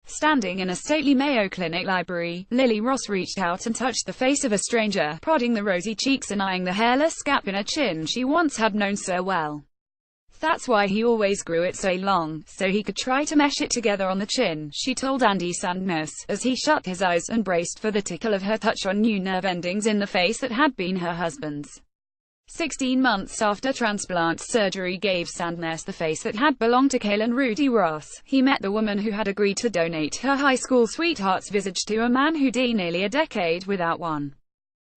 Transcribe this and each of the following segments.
Standing in a stately Mayo Clinic library, Lily Ross reached out and touched the face of a stranger, prodding the rosy cheeks and eyeing the hairless gap in her chin she once had known so well. That's why he always grew it so long, so he could try to mesh it together on the chin, she told Andy Sandness, as he shut his eyes and braced for the tickle of her touch on new nerve endings in the face that had been her husband's. 16 months after transplant surgery gave Sandness the face that had belonged to Kaylin Rudy Ross, he met the woman who had agreed to donate her high school sweetheart's visage to a man who'd been nearly a decade without one.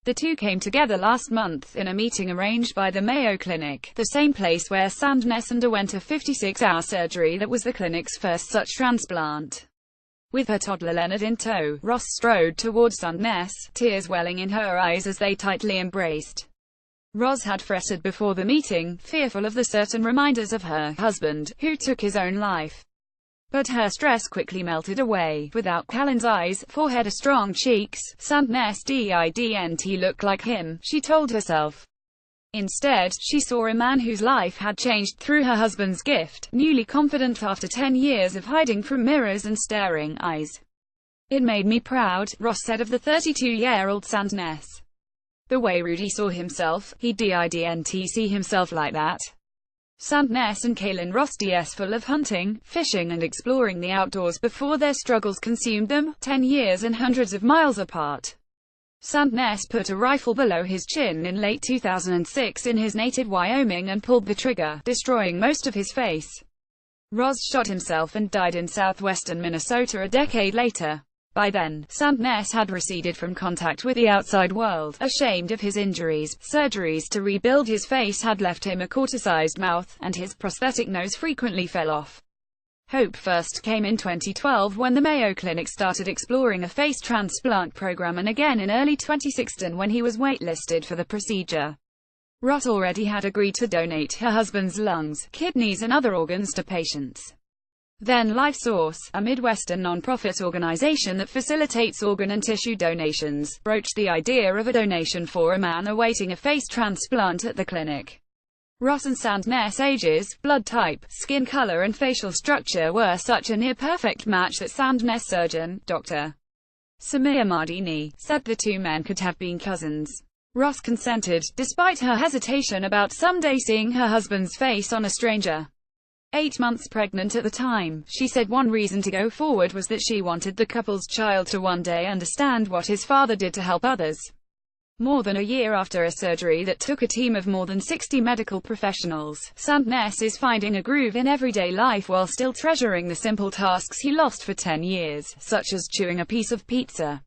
The two came together last month in a meeting arranged by the Mayo Clinic, the same place where Sandness underwent a 56-hour surgery that was the clinic's first such transplant. With her toddler Leonard in tow, Ross strode toward Sandness, tears welling in her eyes as they tightly embraced. Ross had fretted before the meeting, fearful of the certain reminders of her husband, who took his own life. But her stress quickly melted away. Without Callan's eyes, forehead or strong cheeks, Sandness didn't look like him, she told herself. Instead, she saw a man whose life had changed through her husband's gift, newly confident after 10 years of hiding from mirrors and staring eyes. It made me proud, Ross said of the 32-year-old Sandness. The way Rudy saw himself, he didn't see himself like that. Sandness and Kaylin Ross full of hunting, fishing and exploring the outdoors before their struggles consumed them, 10 years and hundreds of miles apart. Sandness put a rifle below his chin in late 2006 in his native Wyoming and pulled the trigger, destroying most of his face. Ross shot himself and died in southwestern Minnesota a decade later. By then, Sandness had receded from contact with the outside world, ashamed of his injuries. Surgeries to rebuild his face had left him a corticized mouth, and his prosthetic nose frequently fell off. Hope first came in 2012 when the Mayo Clinic started exploring a face transplant program, and again in early 2016 when he was waitlisted for the procedure. Ross already had agreed to donate her husband's lungs, kidneys and other organs to patients. Then LifeSource, a Midwestern non-profit organization that facilitates organ and tissue donations, broached the idea of a donation for a man awaiting a face transplant at the clinic. Ross and Sandness' ages, blood type, skin color and facial structure were such a near-perfect match that Sandness' surgeon, Dr. Samir Mardini, said the two men could have been cousins. Ross consented, despite her hesitation about someday seeing her husband's face on a stranger. 8 months pregnant at the time, she said one reason to go forward was that she wanted the couple's child to one day understand what his father did to help others. More than a year after a surgery that took a team of more than 60 medical professionals, Sandness is finding a groove in everyday life while still treasuring the simple tasks he lost for 10 years, such as chewing a piece of pizza.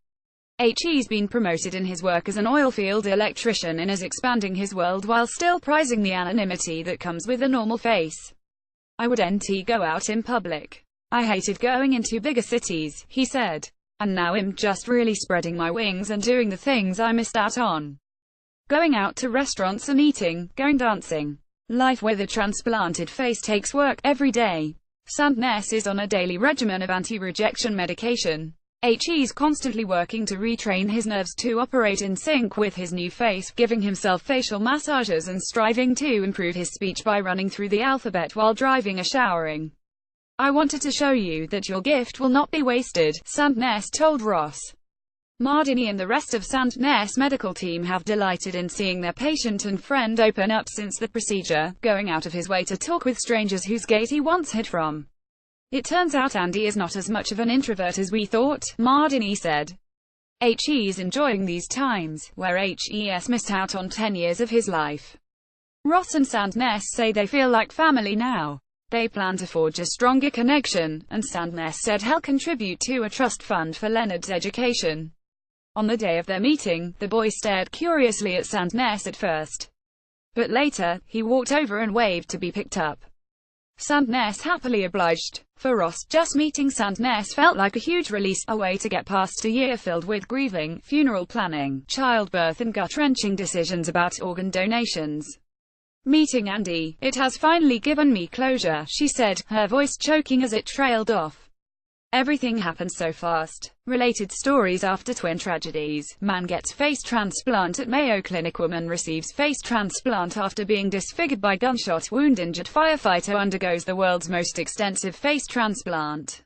He's been promoted in his work as an oilfield electrician and is expanding his world while still prizing the anonymity that comes with a normal face. I wouldn't go out in public. I hated going into bigger cities, he said. And now I'm just really spreading my wings and doing the things I missed out on. Going out to restaurants and eating, going dancing. Life with a transplanted face takes work every day. Sandness is on a daily regimen of anti-rejection medication. He's constantly working to retrain his nerves to operate in sync with his new face, giving himself facial massages and striving to improve his speech by running through the alphabet while driving or showering. I wanted to show you that your gift will not be wasted, Sandness told Ross. Mardini and the rest of Sandness' medical team have delighted in seeing their patient and friend open up since the procedure, going out of his way to talk with strangers whose gaze he once hid from. It turns out Andy is not as much of an introvert as we thought, Mardini said. He's enjoying these times, where he's missed out on 10 years of his life. Ross and Sandness say they feel like family now. They plan to forge a stronger connection, and Sandness said he'll contribute to a trust fund for Leonard's education. On the day of their meeting, the boy stared curiously at Sandness at first. But later, he walked over and waved to be picked up. Sandness happily obliged. For Ross, just meeting Sandness felt like a huge release, a way to get past a year filled with grieving, funeral planning, childbirth and gut-wrenching decisions about organ donations. Meeting Andy, it has finally given me closure, she said, her voice choking as it trailed off. Everything happened so fast. Related stories after twin tragedies. Man gets face transplant at Mayo Clinic. Woman receives face transplant after being disfigured by gunshot wound. Injured firefighter undergoes the world's most extensive face transplant.